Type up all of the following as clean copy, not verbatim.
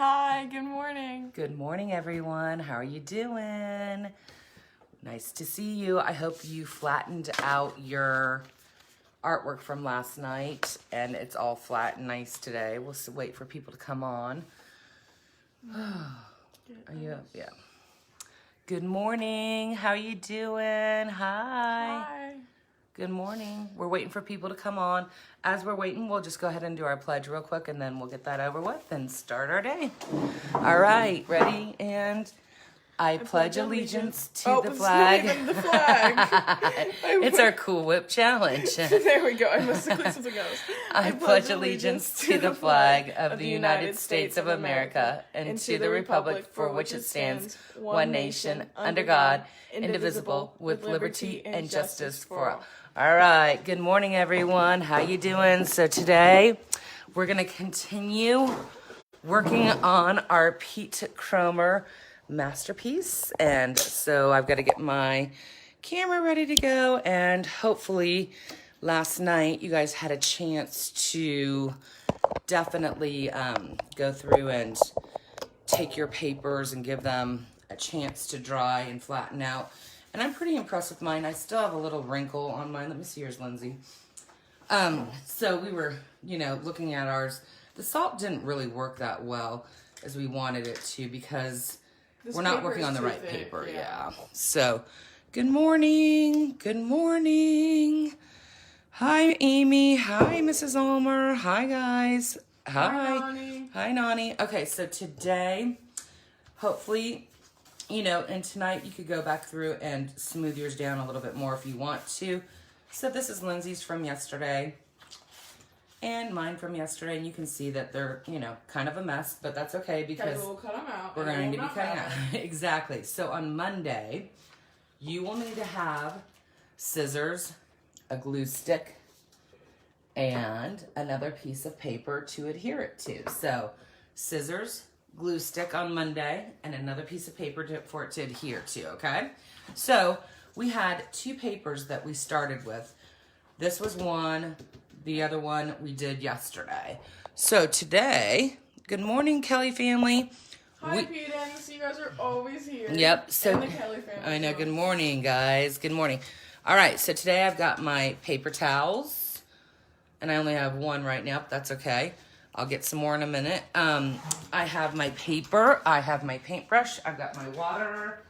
Hi, good morning. Good morning, everyone. How are you doing? Nice to see you. I hope you flattened out your artwork from last night and it's all flat and nice today. We'll wait for people to come on. Are you up? Yeah. Good morning. How are you doing? Hi. Hi. Good morning. We're waiting for people to come on. As we're waiting, we'll just go ahead and do our pledge real quick and then we'll get that over with and start our day. All right, ready? And I pledge allegiance to the flag. It's not even the flag. It's our Cool Whip challenge. There we go. I must have clicked something else. I pledge allegiance to the flag of the United States of America and to the republic for which it stands, one nation, under God, indivisible, with liberty and justice for all. All right, good morning, everyone. How you doing? So today, we're going to continue working on our Pete Cromer masterpiece. And so I've got to get my camera ready to go. And hopefully, last night, you guys had a chance to definitely go through and take your papers and give them a chance to dry and flatten out. And I'm pretty impressed with mine. I still have a little wrinkle on mine. Let me see yours, Lindsay. So we were, looking at ours. The salt didn't really work that well as we wanted it to because we're not working on the right paper. Yeah. So, good morning. Good morning. Hi, Amy. Hi, Mrs. Ulmer. Hi, guys. Hi. Nani. Hi, Nani. Okay, so today, hopefully, and tonight you could go back through and smooth yours down a little bit more if you want to. So this is Lindsay's from yesterday and mine from yesterday. And you can see that they're, kind of a mess, but that's okay because we'll cut them out. we're going to be cutting out. Exactly. So on Monday, you will need to have scissors, a glue stick, and another piece of paper to adhere it to. So scissors, glue stick on Monday, and another piece of paper for it to adhere to, okay? So we had two papers that we started with. This was one, the other one we did yesterday. So today, good morning, Kelly family. Hi, Pete. You guys are always here. Yep. So and the Kelly family. I know. Good morning, guys. Good morning. All right. So today I've got my paper towels, and I only have one right now, but that's okay. I'll get some more in a minute. I have my paper. I have my paintbrush. I've got my water.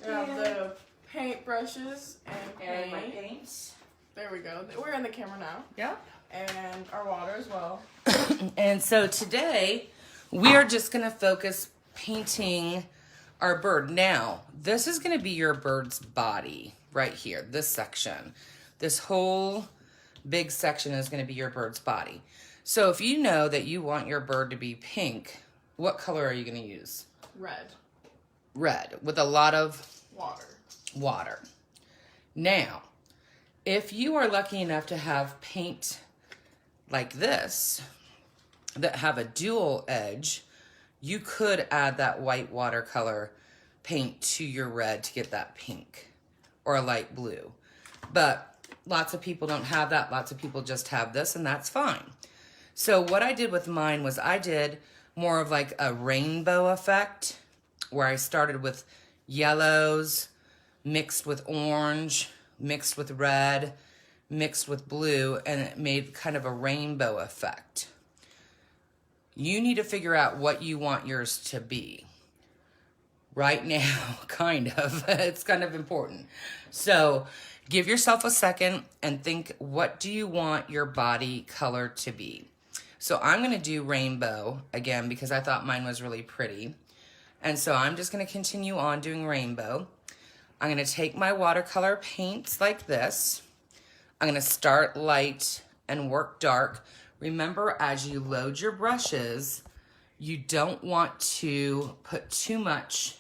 We have the paint brushes and my paint. paint. There we go. We're in the camera now. Yep. And our water as well. And so today we are just going to focus painting our bird. Now, this is going to be your bird's body right here, this section. This whole big section is going to be your bird's body. So if you know that you want your bird to be pink, what color are you going to use? Red. Red, with a lot of Water. Now, if you are lucky enough to have paint like this, that have a dual edge, you could add that white watercolor paint to your red to get that pink or a light blue. But lots of people don't have that. Lots of people just have this, and that's fine. So what I did with mine was I did more of like a rainbow effect where I started with yellows mixed with orange, mixed with red, mixed with blue, and it made kind of a rainbow effect. You need to figure out what you want yours to be. Right now, kind of. It's kind of important. So give yourself a second and think, what do you want your body color to be? So I'm going to do rainbow again because I thought mine was really pretty. And so I'm just going to continue on doing rainbow. I'm going to take my watercolor paints like this. I'm going to start light and work dark. Remember, as you load your brushes, you don't want to put too much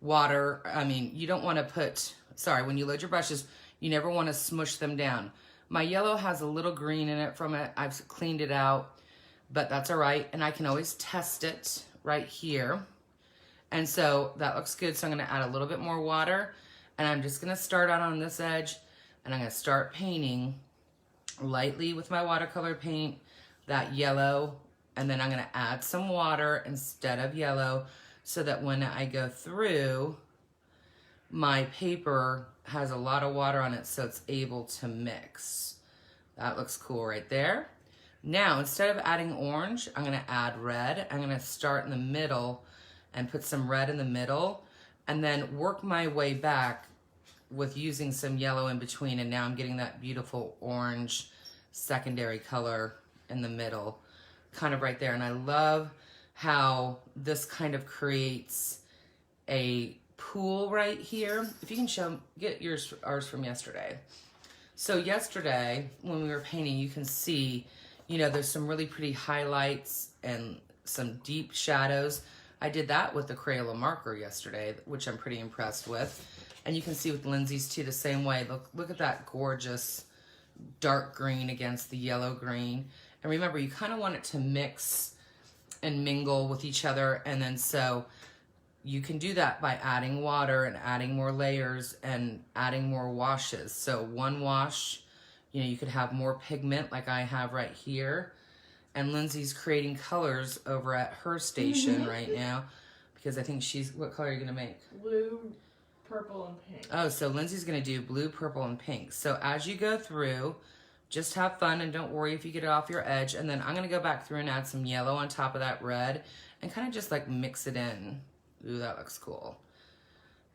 water. You don't want to put, when you load your brushes, you never want to smush them down. My yellow has a little green in it from it. I've cleaned it out, but that's all right. And I can always test it right here. And so that looks good. So I'm going to add a little bit more water, and I'm just going to start out on this edge, and I'm going to start painting lightly with my watercolor paint, that yellow And then I'm gonna add some water instead of yellow so that when I go through, my paper has a lot of water on it so it's able to mix. That looks cool right there. Now, instead of adding orange, I'm gonna add red. I'm gonna start in the middle and put some red in the middle and then work my way back with using some yellow in between, and now I'm getting that beautiful orange secondary color in the middle, kind of right there. And I love how this kind of creates a pool right here. If you can get ours from yesterday. So yesterday, when we were painting, you can see, you know, there's some really pretty highlights and some deep shadows. I did that with the Crayola marker yesterday, which I'm pretty impressed with. And you can see with Lindsay's too, the same way. Look at that gorgeous dark green against the yellow green. And remember, you kind of want it to mix and mingle with each other. And then so you can do that by adding water and adding more layers and adding more washes. So one wash, you know, you could have more pigment like I have right here. And Lindsay's creating colors over at her station right now because I think what color are you going to make? Blue, purple, and pink. Oh, so Lindsay's going to do blue, purple, and pink. So as you go through, just have fun and don't worry if you get it off your edge. And then I'm going to go back through and add some yellow on top of that red and kind of just like mix it in. Ooh, that looks cool.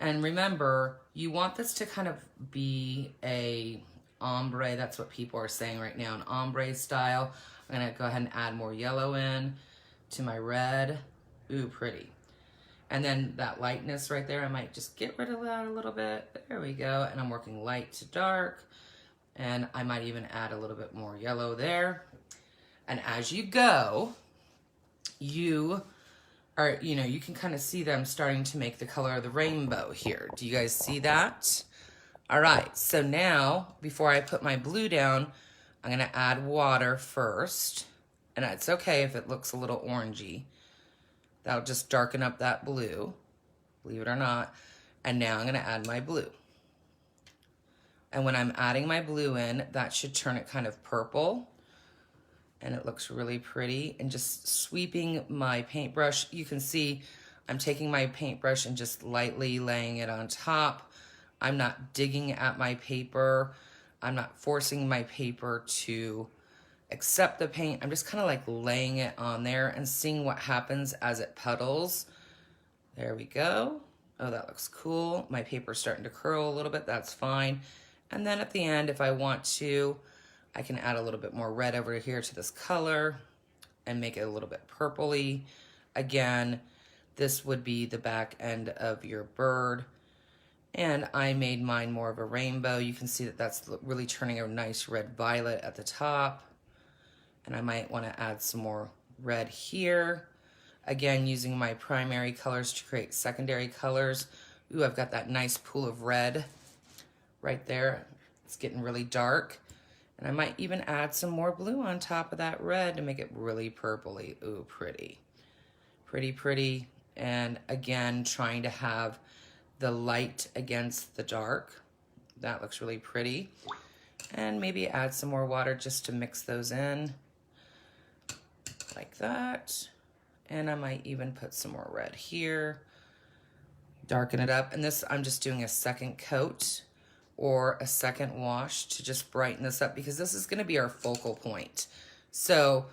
And remember, you want this to kind of be a ombre. That's what people are saying right now, an ombre style. I'm going to go ahead and add more yellow in to my red. Ooh, pretty. And then that lightness right there, I might just get rid of that a little bit. There we go. And I'm working light to dark. And I might even add a little bit more yellow there. And as you go, you can kind of see them starting to make the color of the rainbow here. Do you guys see that? All right, so now, before I put my blue down, I'm gonna add water first. And it's okay if it looks a little orangey. That'll just darken up that blue, believe it or not. And now I'm gonna add my blue. And when I'm adding my blue in, that should turn it kind of purple. And it looks really pretty. And just sweeping my paintbrush, you can see I'm taking my paintbrush and just lightly laying it on top. I'm not digging at my paper. I'm not forcing my paper to accept the paint. I'm just kind of like laying it on there and seeing what happens as it puddles. There we go. Oh, that looks cool. My paper's starting to curl a little bit. That's fine. And then at the end, if I want to, I can add a little bit more red over here to this color and make it a little bit purpley. Again, this would be the back end of your bird. And I made mine more of a rainbow. You can see that that's really turning a nice red violet at the top. And I might want to add some more red here. Again, using my primary colors to create secondary colors. Ooh, I've got that nice pool of red right there. It's getting really dark. And I might even add some more blue on top of that red to make it really purpley. Ooh, pretty. Pretty, pretty. And again, trying to have the light against the dark. That looks really pretty. And maybe add some more water just to mix those in. Like that. And I might even put some more red here. Darken it up. And this, I'm just doing a second coat or a second wash to just brighten this up because this is going to be our focal point. So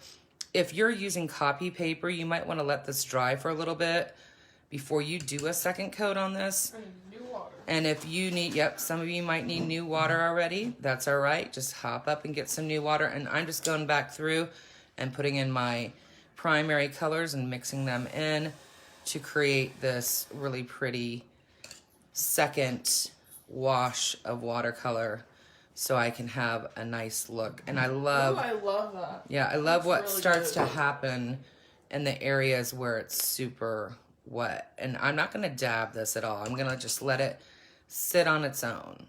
if you're using copy paper, you might want to let this dry for a little bit before you do a second coat on this. New water. And if you need, some of you might need new water already. That's all right. Just hop up and get some new water. And I'm just going back through and putting in my primary colors and mixing them in to create this really pretty second wash of watercolor so I can have a nice look. And I love, Ooh, I love that. yeah, I love what really starts good. to happen in the areas where it's super wet. And I'm not going to dab this at all. I'm going to just let it sit on its own.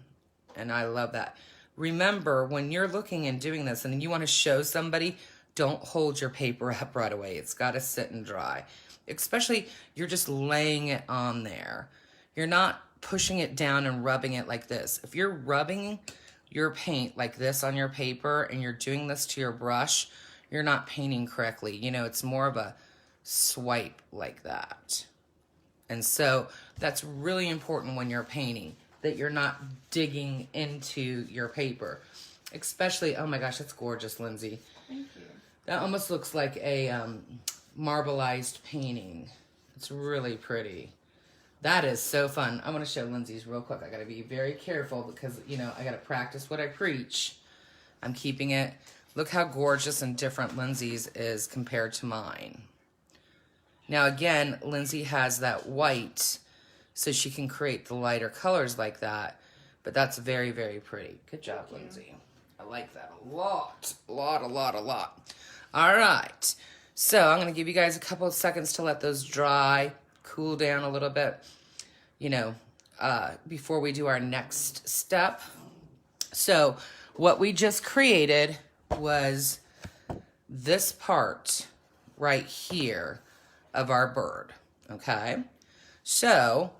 And I love that. Remember, when you're looking and doing this and you want to show somebody, don't hold your paper up right away. It's got to sit and dry. Especially, you're just laying it on there. You're not pushing it down and rubbing it like this. If you're rubbing your paint like this on your paper and you're doing this to your brush, you're not painting correctly. You know, it's more of a swipe like that. And so that's really important when you're painting, that you're not digging into your paper. Especially, oh my gosh, that's gorgeous, Lindsay. Thank you. That almost looks like a marbleized painting. It's really pretty. That is so fun. I want to show Lindsay's real quick. I got to be very careful because, you know, I got to practice what I preach. I'm keeping it. Look how gorgeous and different Lindsay's is compared to mine. Now, again, Lindsay has that white, so she can create the lighter colors like that. But that's very, very pretty. Good job, Lindsay. I like that a lot. A lot. All right. So I'm going to give you guys a couple of seconds to let those dry, cool down a little bit, you know, before we do our next step. So what we just created was this part right here of our bird, okay? So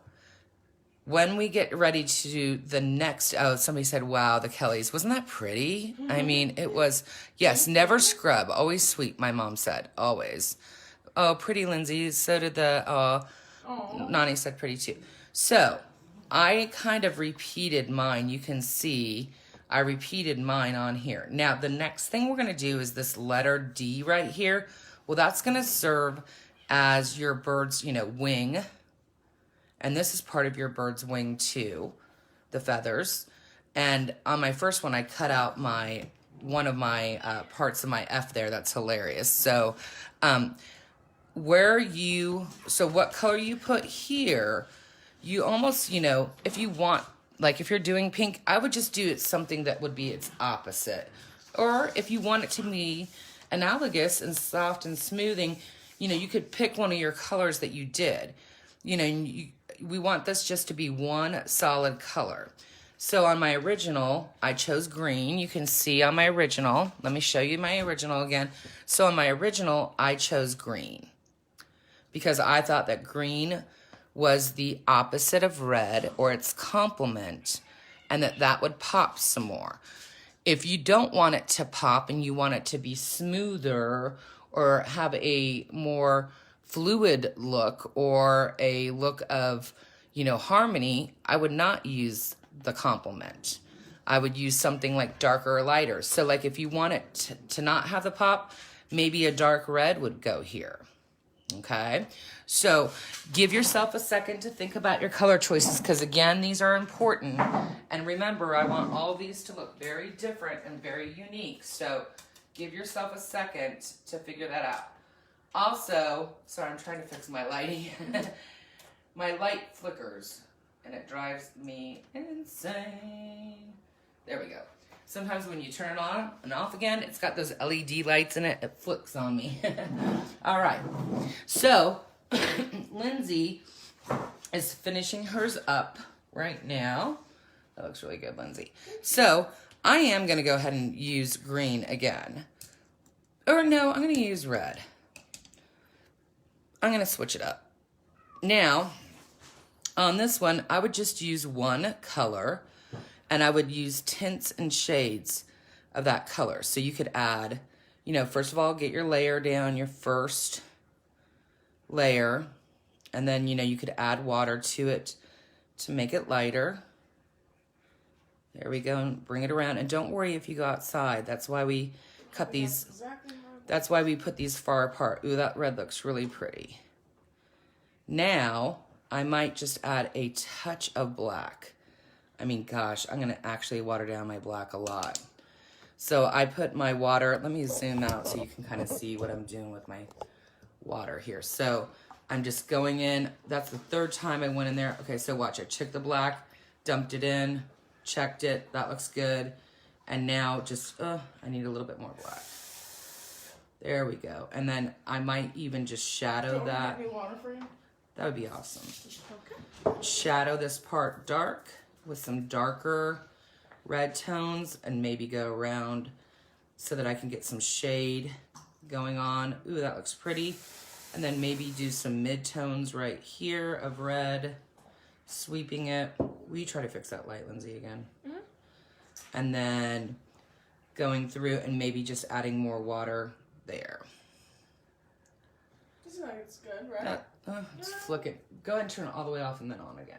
when we get ready to do the next, oh, somebody said, wow, the Kellys. Wasn't that pretty? I mean, it was, yes, never scrub, always sweep, my mom said, always. Oh, pretty, Lindsay. So did the, Nani said pretty too. So I kind of repeated mine. You can see I repeated mine on here. Now, the next thing we're going to do is this letter D right here. Well, that's going to serve as your bird's, you know, wing. And this is part of your bird's wing too, the feathers. And on my first one, I cut out one of my parts of my F there. That's hilarious. So what color you put here, you almost, you know, if you want, like if you're doing pink, I would just do it something that would be its opposite. Or if you want it to be analogous and soft and smoothing, you know, you could pick one of your colors that you did. You know, we want this just to be one solid color. So on my original, I chose green. You can see on my original, let me show you my original again. So on my original, I chose green because I thought that green was the opposite of red or its complement, and that would pop some more. If you don't want it to pop and you want it to be smoother or have a more fluid look or a look of, you know, harmony, I would not use the complement. I would use something like darker or lighter. So like if you want it to not have the pop, maybe a dark red would go here. Okay, so give yourself a second to think about your color choices because again, these are important. And remember, I want all of these to look very different and very unique. So give yourself a second to figure that out. Also, sorry, I'm trying to fix my lighting. My light flickers and it drives me insane. There we go. Sometimes when you turn it on and off again, it's got those LED lights in it. It flicks on me. All right. So, Lindsay is finishing hers up right now. That looks really good, Lindsay. So, I am going to go ahead and use green again. Or no, I'm going to use red. I'm going to switch it up. Now, on this one, I would just use one color. And I would use tints and shades of that color. So you could add, you know, first of all, get your layer down, your first layer. And then, you know, you could add water to it to make it lighter. There we go, and bring it around. And don't worry if you go outside. That's why we cut these. That's why we put these far apart. Ooh, that red looks really pretty. Now, I might just add a touch of black. I mean, gosh, I'm going to actually water down my black a lot. So I put my water, let me zoom out so you can kind of see what I'm doing with my water here. So I'm just going in. That's the third time I went in there. Okay, so watch. I took the black, dumped it in, checked it. That looks good. And now just, I need a little bit more black. There we go. And then I might even just shadow that. That would be awesome. Okay. Shadow this part dark with some darker red tones and maybe go around so that I can get some shade going on. Ooh, that looks pretty. And then maybe do some mid-tones right here of red, sweeping it. Will you try to fix that light, Lindsay, again? Mm-hmm. And then going through and maybe just adding more water there. This is like it's good, right? Let's flick it. Go ahead and turn it all the way off and then on again.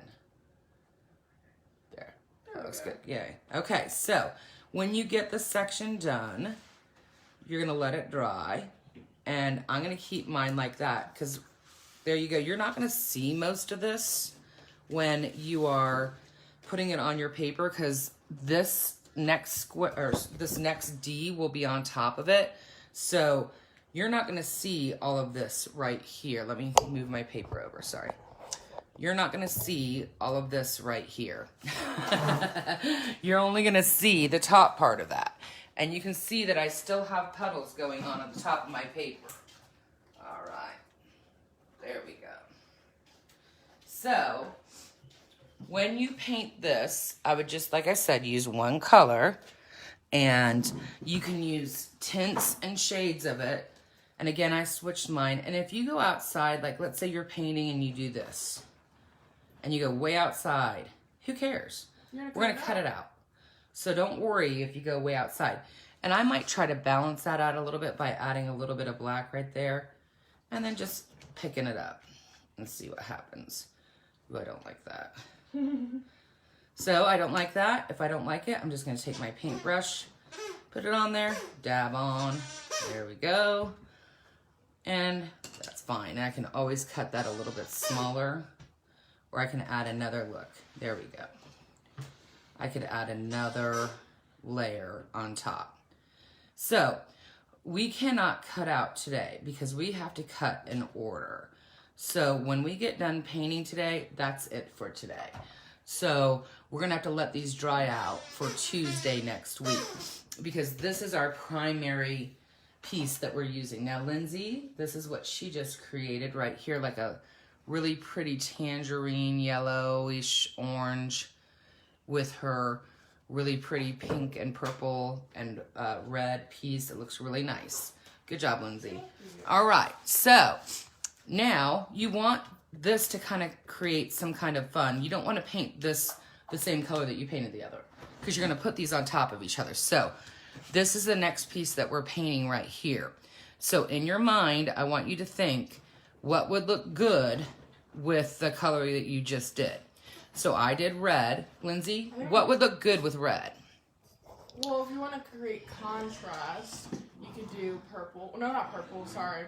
There. That looks good. Yay. Okay, so when you get the section done, you're going to let it dry. And I'm going to keep mine like that because there you go. You're not going to see most of this when you are putting it on your paper because this next square, or this next D will be on top of it. So you're not going to see all of this right here. Let me move my paper over. Sorry. You're not going to see all of this right here. You're only going to see the top part of that. And you can see that I still have puddles going on at the top of my paper. All right. There we go. So when you paint this, I would just, like I said, use one color. And you can use tints and shades of it. And again, I switched mine. And if you go outside, like let's say you're painting and you do this. And you go way outside. Who cares? We're going to cut it out. So don't worry if you go way outside. And I might try to balance that out a little bit by adding a little bit of black right there. And then just picking it up and see what happens. Ooh, I don't like that. So I don't like that. If I don't like it, I'm just going to take my paintbrush, put it on there, dab on. There we go. And that's fine. And I can always cut that a little bit smaller. Or I can add another look. There we go. I could add another layer on top. So we cannot cut out today because we have to cut in order. So when we get done painting today, that's it for today. So we're gonna have to let these dry out for Tuesday next week because this is our primary piece that we're using. Now Lindsay, this is what she just created right here, like a really pretty tangerine, yellowish orange with her really pretty pink and purple and red piece. It looks really nice. Good job, Lindsay. All right, so now you want this to kind of create some kind of fun. You don't want to paint this the same color that you painted the other because you're going to put these on top of each other. So this is the next piece that we're painting right here. So in your mind, I want you to think what would look good with the color that you just did. So I did red. Lindsay, what would look good with red? Well, if you want to create contrast, you could do purple. No, not purple, sorry.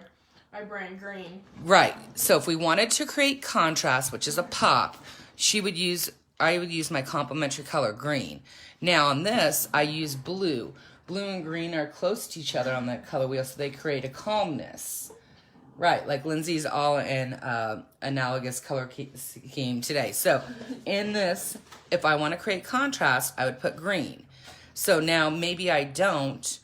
My brain, green. Right. So if we wanted to create contrast, which is a pop, I would use my complementary color, green. Now on this, I use blue. Blue and green are close to each other on that color wheel, so they create a calmness. Right, like Lindsay's all in analogous color scheme today. So in this, if I want to create contrast, I would put green. So now maybe I don't,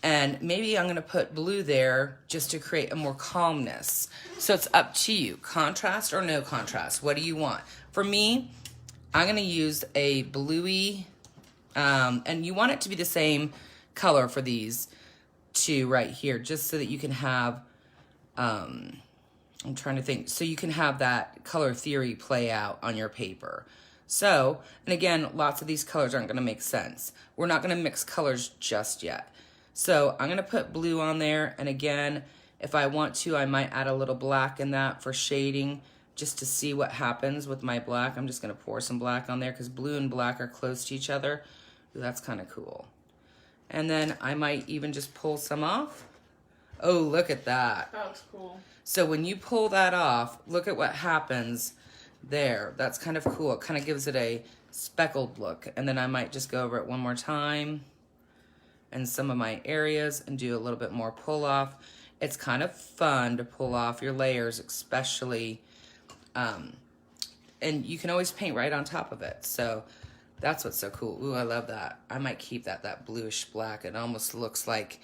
and maybe I'm going to put blue there just to create a more calmness. So it's up to you, contrast or no contrast. What do you want? For me, I'm going to use a bluey, and you want it to be the same color for these two right here, just so that you can have I'm trying to think. So you can have that color theory play out on your paper. So, and again, lots of these colors aren't going to make sense. We're not going to mix colors just yet. So I'm going to put blue on there. And again, if I want to, I might add a little black in that for shading just to see what happens with my black. I'm just going to pour some black on there because blue and black are close to each other. Ooh, that's kind of cool. And then I might even just pull some off. Oh, look at that. That looks cool. So when you pull that off, look at what happens there. That's kind of cool. It kind of gives it a speckled look. And then I might just go over it one more time in some of my areas and do a little bit more pull off. It's kind of fun to pull off your layers, especially, and you can always paint right on top of it. So that's what's so cool. Ooh, I love that. I might keep that bluish black. It almost looks like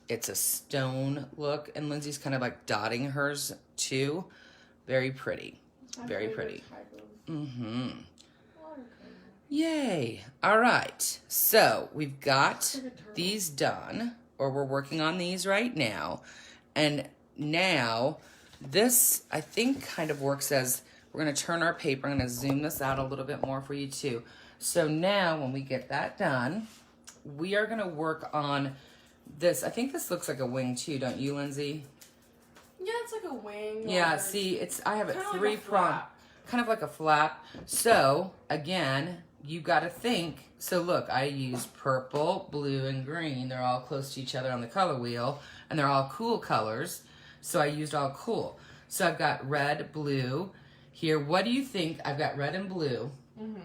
it's a stone look, and Lindsay's kind of like dotting hers too. Very pretty. Very pretty. Mm-hmm. Yay. All right. So we've got these done, or we're working on these right now. And now this, I think, kind of works as we're going to turn our paper. I'm going to zoom this out a little bit more for you too. So now when we get that done, we are going to work on this, I think this looks like a wing too, don't you, Lindsay? Yeah, it's like a wing. Yeah, or see, I have it kinda like a 3-prong, flap. kind of like a flap. So, again, you got to think. So, look, I used purple, blue, and green. They're all close to each other on the color wheel, and they're all cool colors. So, I used all cool. So, I've got red, blue. Here, what do you think? I've got red and blue. Mm-hmm.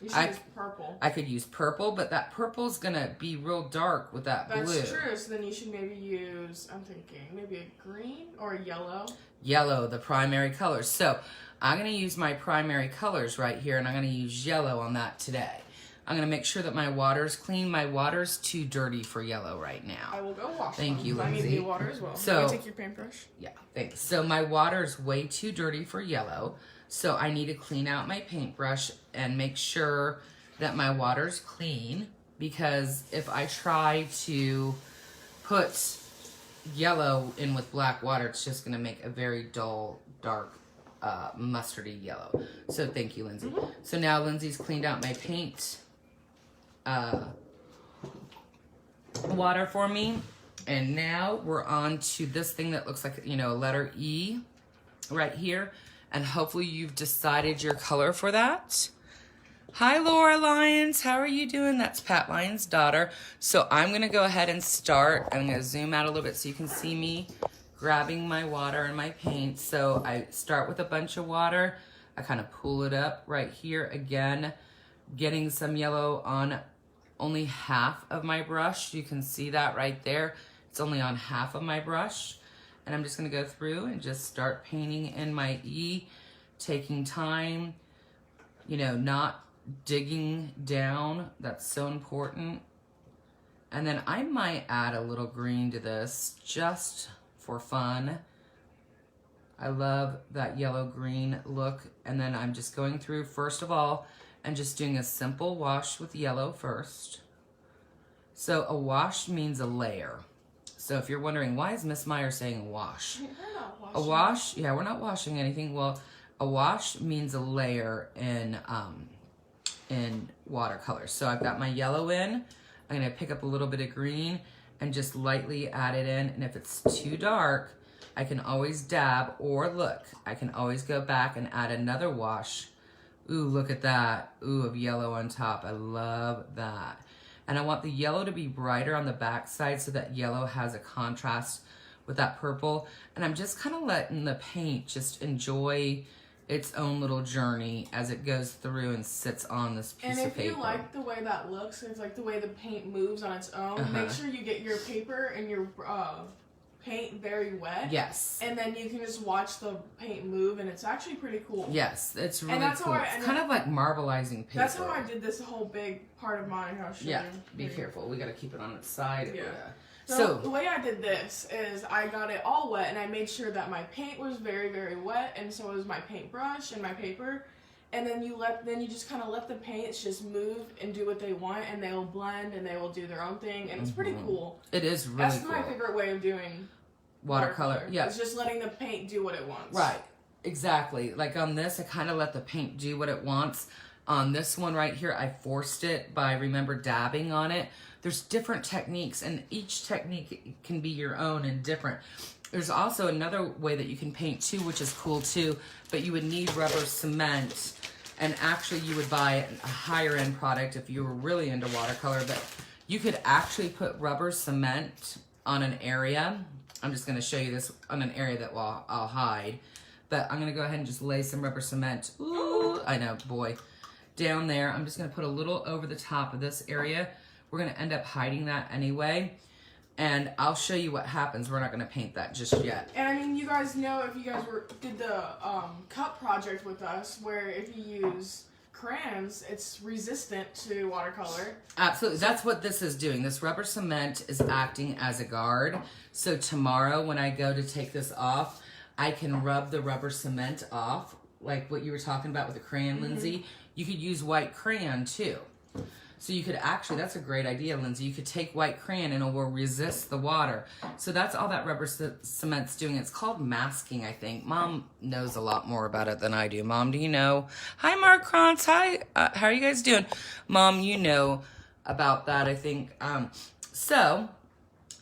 You should use purple. I could use purple, but that purple's going to be real dark with that blue. That's true. So then you should maybe use, I'm thinking, maybe a green or a yellow. Yellow, the primary colors. So I'm going to use my primary colors right here, and I'm going to use yellow on that today. I'm going to make sure that my water's clean. My water's too dirty for yellow right now. I will go wash Thank them. you, I Lindsay. need new water as well. So, Can I take your paintbrush? Yeah, thanks. So my water's way too dirty for yellow. So I need to clean out my paintbrush and make sure that my water's clean, because if I try to put yellow in with black water, it's just going to make a very dull, dark, mustardy yellow. So thank you, Lindsay. Mm-hmm. So now Lindsay's cleaned out my paint water for me. And now we're on to this thing that looks like, a letter E right here. And hopefully you've decided your color for that. Hi, Laura Lyons. How are you doing? That's Pat Lyons' daughter. So I'm going to go ahead and start. I'm going to zoom out a little bit so you can see me grabbing my water and my paint. So I start with a bunch of water. I kind of pull it up right here again, getting some yellow on only half of my brush. You can see that right there. It's only on half of my brush. And I'm just going to go through and just start painting in my E, taking time, not digging down. That's so important. And then I might add a little green to this just for fun. I love that yellow-green look. And then I'm just going through, first of all, and just doing a simple wash with yellow first. So a wash means a layer. So if you're wondering, why is Miss Meyer saying wash? We're not washing. A wash, yeah, we're not washing anything. Well, a wash means a layer in watercolor. So I've got my yellow in. I'm going to pick up a little bit of green and just lightly add it in. And if it's too dark, I can always dab, or look, I can always go back and add another wash. Ooh, look at that. Ooh, of yellow on top. I love that. And I want the yellow to be brighter on the back side so that yellow has a contrast with that purple. And I'm just kind of letting the paint just enjoy its own little journey as it goes through and sits on this piece of paper. And if you like the way that looks, it's like the way the paint moves on its own, make sure you get your paper and your paint very wet. Yes. And then you can just watch the paint move, and it's actually pretty cool. Yes, it's really that's cool. It's kind of like marbleizing paper. That's how I did this whole big part of mine. I'll show you. Be careful. We got to keep it on its side. Yeah. So the way I did this is I got it all wet, and I made sure that my paint was very, very wet, and so was my paintbrush and my paper. And then you just kind of let the paints just move and do what they want, and they will blend and they will do their own thing, and it's pretty cool. It is really That's cool. my favorite way of doing watercolor. Yeah, it's just letting the paint do what it wants. Right. Exactly. Like on this, I kind of let the paint do what it wants. On this one right here, I forced it by, remember, dabbing on it. There's different techniques, and each technique can be your own and different. There's also another way that you can paint too, which is cool too, but you would need rubber cement, and actually you would buy a higher end product if you were really into watercolor, but you could actually put rubber cement on an area. I'm just going to show you this on an area that I'll hide, but I'm going to go ahead and just lay some rubber cement. Ooh, I know, boy. Down there, I'm just going to put a little over the top of this area. We're going to end up hiding that anyway, and I'll show you what happens. We're not going to paint that just yet. And I mean, you guys know, if you guys did the cup project with us, where if you use crayons, it's resistant to watercolor. Absolutely. That's what this is doing. This rubber cement is acting as a guard. So tomorrow when I go to take this off, I can rub the rubber cement off, like what you were talking about with the crayon, Lindsay. You could use white crayon too. So you could actually, that's a great idea, Lindsay. You could take white crayon and it will resist the water. So that's all that rubber cement's doing. It's called masking, I think. Mom knows a lot more about it than I do. Mom, do you know? Hi, Mark Krantz. Hi. How are you guys doing? Mom, you know about that, I think. So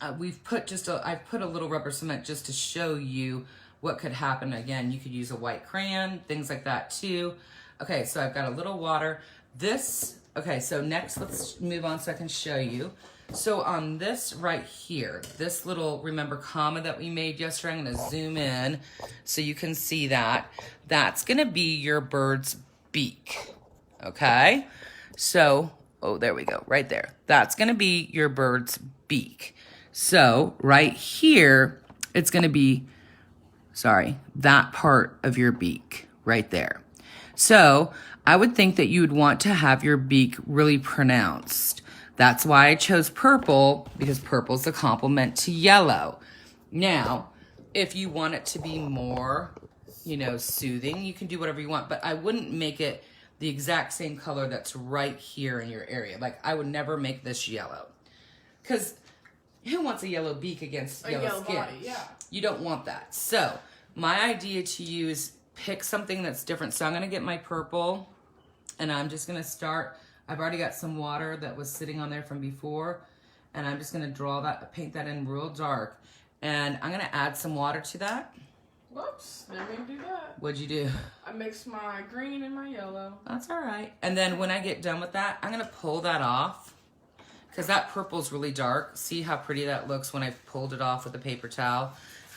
I've put a little rubber cement just to show you what could happen. Again, you could use a white crayon, things like that too. Okay, so I've got a little water. Okay, so next let's move on so I can show you. So on this right here, this little, remember, comma that we made yesterday, I'm gonna zoom in so you can see that. That's gonna be your bird's beak, okay? So, oh, there we go, right there. That's gonna be your bird's beak. So right here, it's gonna be, that part of your beak right there. So I would think that you would want to have your beak really pronounced. That's why I chose purple, because purple is a complement to yellow. Now, if you want it to be more, soothing, you can do whatever you want, but I wouldn't make it the exact same color that's right here in your area. Like, I would never make this yellow, because who wants a yellow beak against yellow skin? Body, yeah. You don't want that. So my idea to you is pick something that's different. So I'm gonna get my purple, and I'm just gonna start. I've already got some water that was sitting on there from before, and I'm just gonna paint that in real dark, and I'm gonna add some water to that. Whoops, didn't do that. What'd you do? I mixed my green and my yellow. That's all right. And then when I get done with that, I'm gonna pull that off, because that purple's really dark. See how pretty that looks when I pulled it off with a paper towel?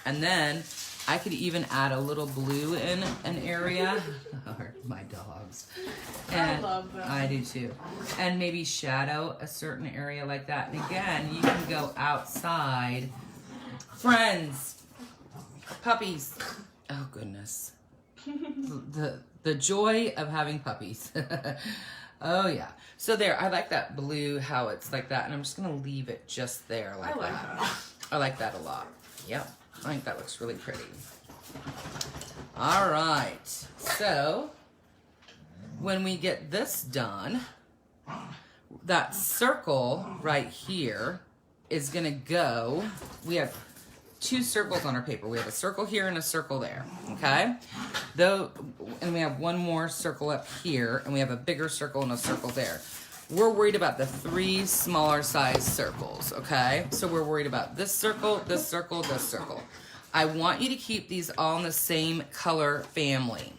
And then I could even add a little blue in an area. My dogs. And I love that. I do too. And maybe shadow a certain area like that. And again, you can go outside. Friends, puppies. Oh goodness. The joy of having puppies. Oh yeah. So there, I like that blue, how it's like that. And I'm just gonna leave it just there like that. I like that a lot. Yep. I think that looks really pretty. All right, so when we get this done, that circle right here is gonna go, we have 2 circles on our paper. We have a circle here and a circle there, okay? And we have one more circle up here, and we have a bigger circle and a circle there. We're worried about the 3 smaller size circles, okay? So we're worried about this circle, this circle, this circle. I want you to keep these all in the same color family.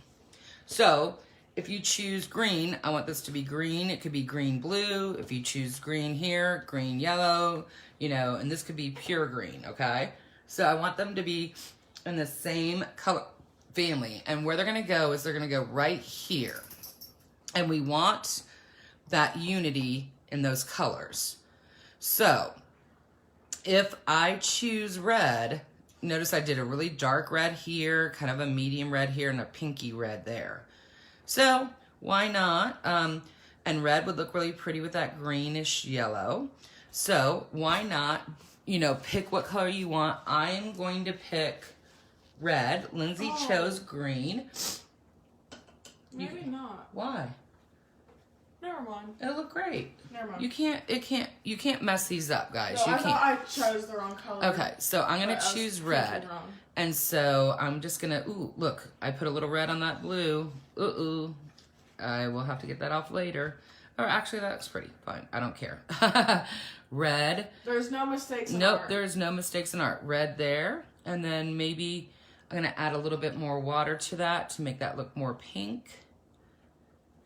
So if you choose green, I want this to be green. It could be green blue. If you choose green here, green yellow, and this could be pure green, okay? So I want them to be in the same color family. And where they're gonna go is they're gonna go right here. And we want that unity in those colors. So if I choose red, notice I did a really dark red here, kind of a medium red here, and a pinky red there. So why not? And red would look really pretty with that greenish yellow. So why not, pick what color you want. I'm going to pick red. Lindsay chose green. Maybe not. Why? Never mind. It'll look great. Never mind. You can't mess these up, guys. No, You I can't. thought I chose the wrong color. Okay, so I'm gonna choose red. And so I'm just gonna, look, I put a little red on that blue. I will have to get that off later. Or actually, that looks pretty. Fine, I don't care. Red. There's no mistakes in art. Nope, there's no mistakes in art. Red there. And then maybe I'm gonna add a little bit more water to that to make that look more pink.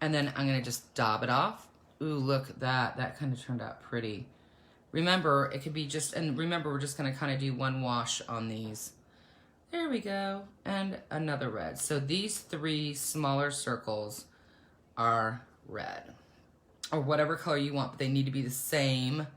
And then I'm gonna just dab it off. Ooh, look at that. That kind of turned out pretty. Remember, it could be remember, we're just gonna kind of do one wash on these. There we go. And another red. So these 3 smaller circles are red. Or whatever color you want, but they need to be the same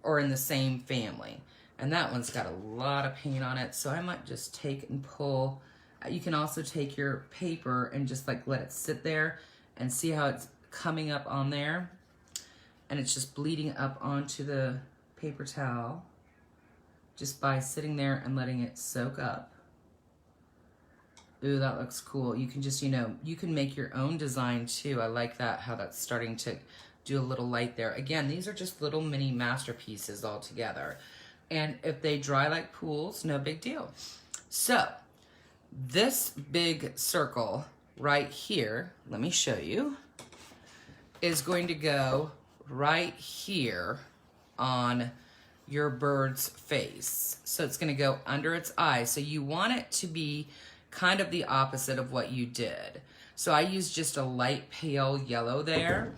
or in the same family. And that one's got a lot of paint on it, so I might just take and pull. You can also take your paper and just let it sit there and see how it's coming up on there. And it's just bleeding up onto the paper towel just by sitting there and letting it soak up. Ooh, that looks cool. You can just, you can make your own design too. I like that, how that's starting to do a little light there. Again, these are just little mini masterpieces all together. And if they dry like pools, no big deal. So this big circle right here, let me show you, is going to go right here on your bird's face. So it's going to go under its eye. So you want it to be kind of the opposite of what you did. So I used just a light pale yellow there.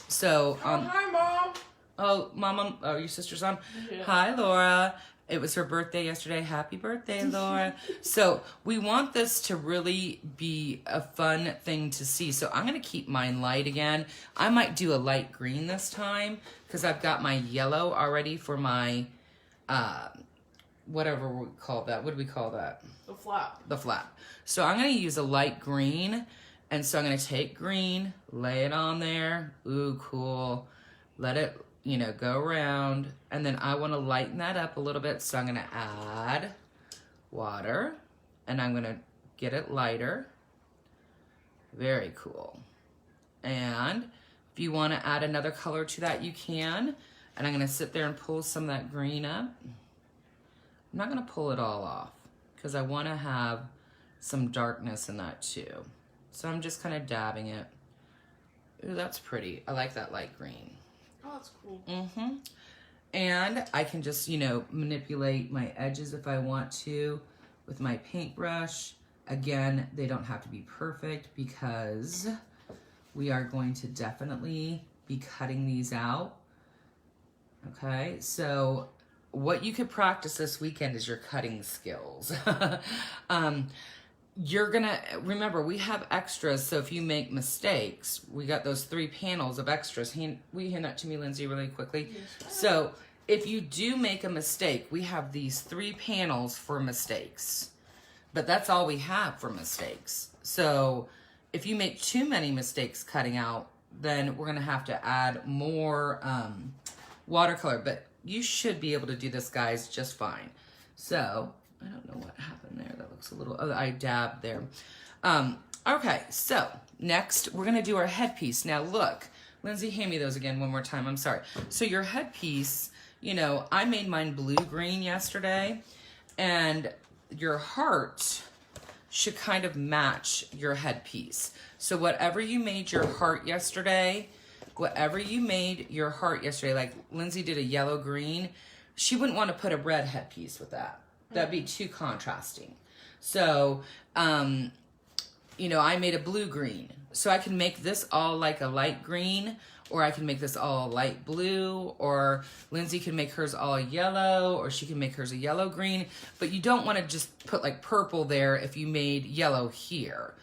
So hi, Mom. oh, Mama, oh, your sister's on. Yeah. Hi, Laura. It was her birthday yesterday. Happy birthday, Laura. So we want this to really be a fun thing to see. So I'm going to keep mine light again. I might do a light green this time because I've got my yellow already for my, whatever we call that. What do we call that? The flap. The flap. So I'm going to use a light green. And so I'm going to take green, lay it on there. Ooh, cool. Let it, you know, go around. And then I want to lighten that up a little bit. So I'm going to add water. And I'm going to get it lighter. Very cool. And if you want to add another color to that, you can. And I'm going to sit there and pull some of that green up. I'm not going to pull it all off because I want to have some darkness in that too. So I'm just kind of dabbing it. Ooh, that's pretty. I like that light green. Oh, that's cool. Mm-hmm. And I can just, you know, manipulate my edges if I want to with my paintbrush. Again, they don't have to be perfect because we are going to definitely be cutting these out. Okay, so what you could practice this weekend is your cutting skills. You're gonna, remember, we have extras, so if you make mistakes, we got those 3 panels of extras. Will you hand that to me, Lindsay, really quickly? Yes. So if you do make a mistake, we have these 3 panels for mistakes. But that's all we have for mistakes. So if you make too many mistakes cutting out, then we're gonna have to add more watercolor. But you should be able to do this, guys, just fine. So I don't know what happened there. That looks a little, oh, I dabbed there. Okay, so next we're gonna do our headpiece. Now look, Lindsay, hand me those again one more time, I'm sorry. So your headpiece, you know, I made mine blue-green yesterday, and your heart should kind of match your headpiece. So whatever you made your heart yesterday, like Lindsay did a yellow-green, she wouldn't want to put a red headpiece with that. That'd be too contrasting. So, you know, I made a blue-green. So I can make this all like a light green, or I can make this all light blue, or Lindsay can make hers all yellow, or she can make hers a yellow-green. But you don't want to just put like purple there if you made yellow here.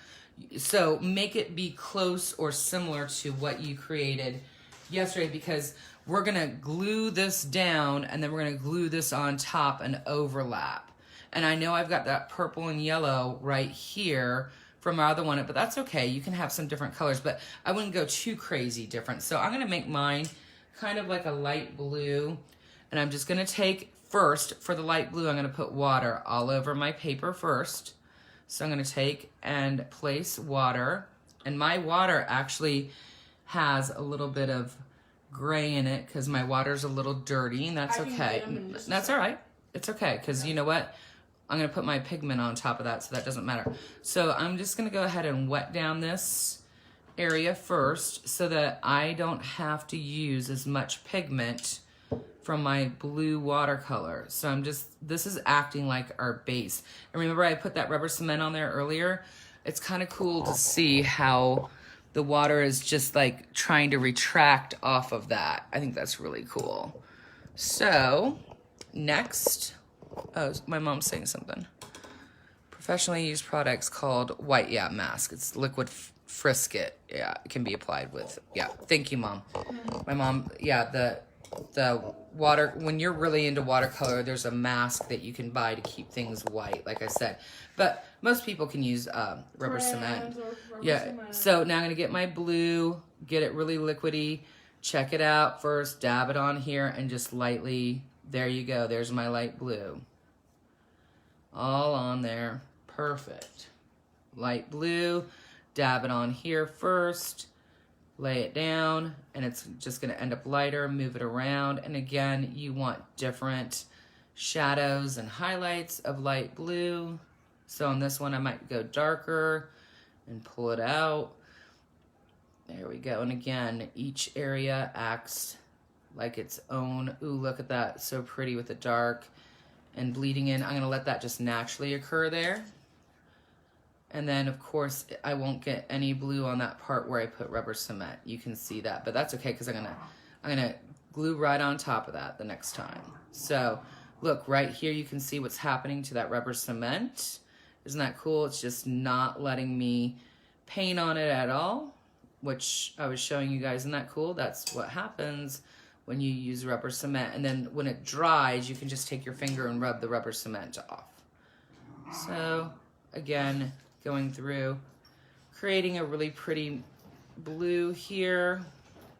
So make it be close or similar to what you created yesterday, because we're going to glue this down and then we're going to glue this on top and overlap. And I know I've got that purple and yellow right here from our other one, but that's okay. You can have some different colors, but I wouldn't go too crazy different. So I'm going to make mine kind of like a light blue. And I'm just going to take first, for the light blue, I'm going to put water all over my paper first. So I'm going to take and place water. And my water actually has a little bit of gray in it because my water's a little dirty, and that's okay. That's all right. It's okay, because you know what? I'm going to put my pigment on top of that, so that doesn't matter. So I'm just going to go ahead and wet down this area first so that I don't have to use as much pigment from my blue watercolor. So this is acting like our base. And remember I put that rubber cement on there earlier? It's kind of cool to see how the water is just like trying to retract off of that. I think that's really cool. So next, oh, my mom's saying something. Professionally used products called White Mask. It's liquid frisket. Yeah, it can be applied with, yeah. Thank you, Mom. My mom, yeah, the water, when you're really into watercolor, there's a mask that you can buy to keep things white, like I said. But most people can use rubber cement. Cement. So now I'm going to get my blue, get it really liquidy, check it out first, dab it on here, and just lightly, there you go. There's my light blue. All on there. Perfect. Light blue, dab it on here first, lay it down, and it's just going to end up lighter. Move it around, and again, you want different shadows and highlights of light blue. So on this one, I might go darker and pull it out. There we go. And again, each area acts like its own. Ooh, look at that. So pretty with the dark and bleeding in. I'm going to let that just naturally occur there. And then, of course, I won't get any blue on that part where I put rubber cement. You can see that, but that's okay because I'm gonna glue right on top of that the next time. So, look, right here you can see what's happening to that rubber cement. Isn't that cool? It's just not letting me paint on it at all, which I was showing you guys. Isn't that cool? That's what happens when you use rubber cement. And then when it dries, you can just take your finger and rub the rubber cement off. So, again, going through, creating a really pretty blue here,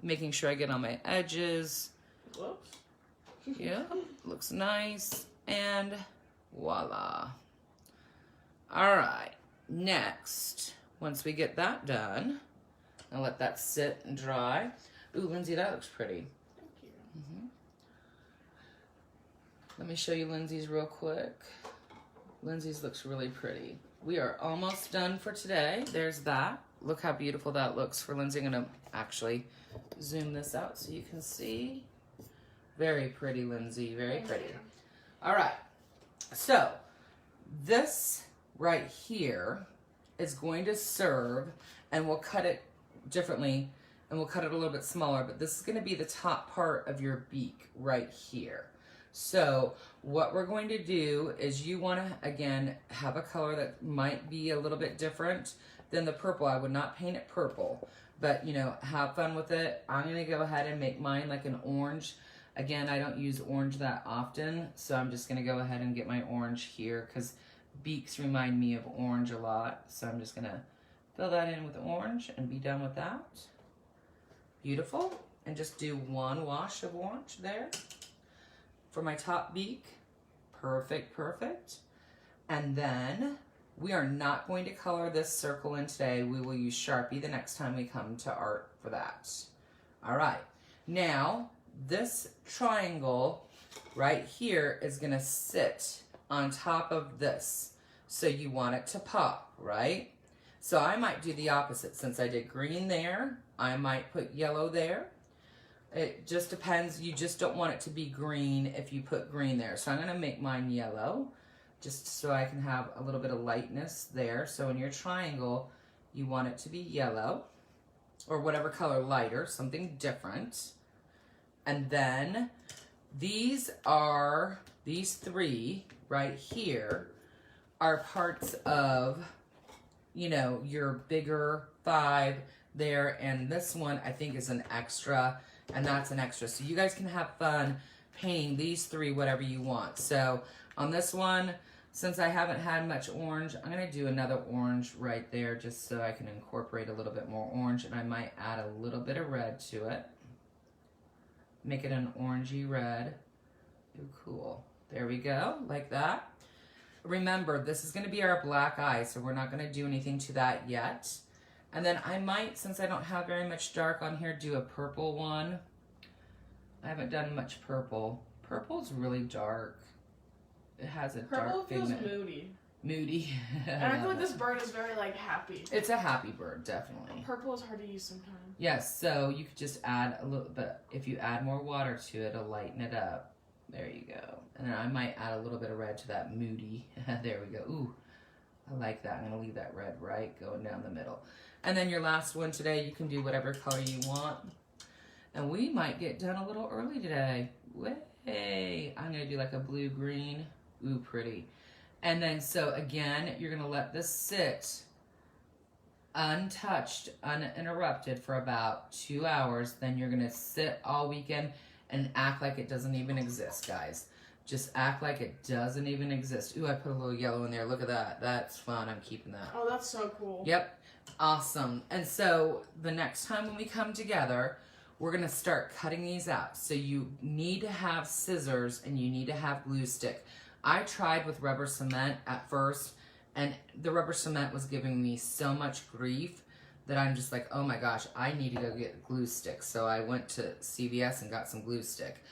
making sure I get on my edges. Whoops. Yeah, looks nice, and voila. All right, next, once we get that done, I'll let that sit and dry. Ooh, Lindsay, that looks pretty. Thank you. Let me show you Lindsay's real quick. Lindsay's looks really pretty. We are almost done for today. There's that. Look how beautiful that looks for Lindsay. I'm gonna actually zoom this out so you can see. Very pretty, Lindsay, very pretty. All right, so this right here is going to serve, and we'll cut it differently, and we'll cut it a little bit smaller, but this is gonna be the top part of your beak right here. So what we're going to do is you want to, again, have a color that might be a little bit different than the purple. I would not paint it purple, but, you know, have fun with it. I'm going to go ahead and make mine like an orange. Again, I don't use orange that often, so I'm just going to go ahead and get my orange here because beaks remind me of orange a lot. So I'm just going to fill that in with orange and be done with that. Beautiful. And just do one wash of orange there. For my top beak, perfect, perfect. And then we are not going to color this circle in today. We will use Sharpie the next time we come to art for that. All right, now this triangle right here is gonna sit on top of this. So you want it to pop, right? So I might do the opposite. Since I did green there, I might put yellow there. It just depends. You just don't want it to be green if you put green there. So I'm going to make mine yellow just so I can have a little bit of lightness there. So in your triangle, you want it to be yellow or whatever color lighter, something different. And then these three right here are parts of, you know, your bigger 5 there. And this one I think is an extra. And that's an extra. So you guys can have fun painting these 3 whatever you want. So on this one, since I haven't had much orange, I'm going to do another orange right there just so I can incorporate a little bit more orange. And I might add a little bit of red to it. Make it an orangey red. Ooh, cool. There we go, like that. Remember, this is going to be our black eye, so we're not going to do anything to that yet. And then I might, since I don't have very much dark on here, do a purple one. I haven't done much purple. Purple's really dark. It has a dark pigment. Purple feels moody. Moody. And I feel like this bird is very, like, happy. It's a happy bird, definitely. Purple is hard to use sometimes. Yes, so you could just add a little bit. If you add more water to it, it'll lighten it up. There you go. And then I might add a little bit of red to that moody. There we go. Ooh, I like that. I'm going to leave that red right going down the middle. And then your last one today, you can do whatever color you want. And we might get done a little early today. Way! I'm going to do like a blue-green. Ooh, pretty. And then, so again, you're going to let this sit untouched, uninterrupted for about 2 hours. Then you're going to sit all weekend and act like it doesn't even exist, guys. Just act like it doesn't even exist. Ooh, I put a little yellow in there. Look at that. That's fun. I'm keeping that. Oh, that's so cool. Yep. Awesome. And so the next time when we come together, we're going to start cutting these out. So you need to have scissors and you need to have glue stick. I tried with rubber cement at first, and the rubber cement was giving me so much grief that I'm just like, oh my gosh, I need to go get glue stick. So I went to CVS and got some glue stick.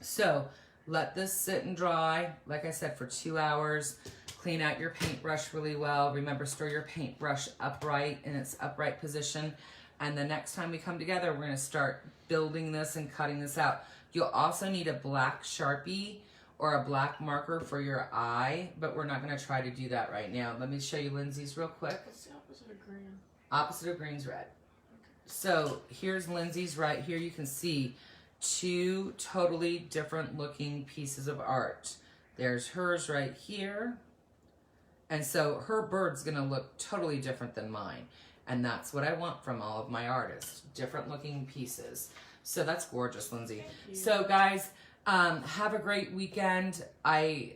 So let this sit and dry, like I said, for 2 hours. Clean out your paintbrush really well. Remember, store your paintbrush upright in its upright position. And the next time we come together, we're gonna start building this and cutting this out. You'll also need a black Sharpie or a black marker for your eye, but we're not gonna try to do that right now. Let me show you Lindsay's real quick. What's the opposite of green? Opposite of green's red. So here's Lindsay's right here. You can see two totally different looking pieces of art. There's hers right here. And so her bird's gonna look totally different than mine. And that's what I want from all of my artists, different looking pieces. So that's gorgeous, Lindsay. So guys, have a great weekend. I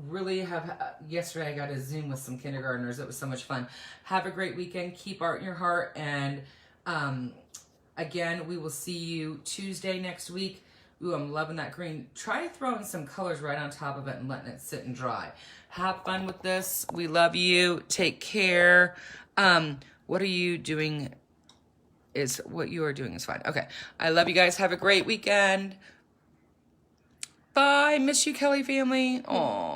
really have, yesterday I got a Zoom with some kindergartners. It was so much fun. Have a great weekend. Keep art in your heart. And again, we will see you Tuesday next week. Ooh, I'm loving that green. Try throwing some colors right on top of it and letting it sit and dry. Have fun with this. We love you. Take care. What are you doing? What you are doing is fine. Okay. I love you guys. Have a great weekend. Bye. Miss you, Kelly family. Aw.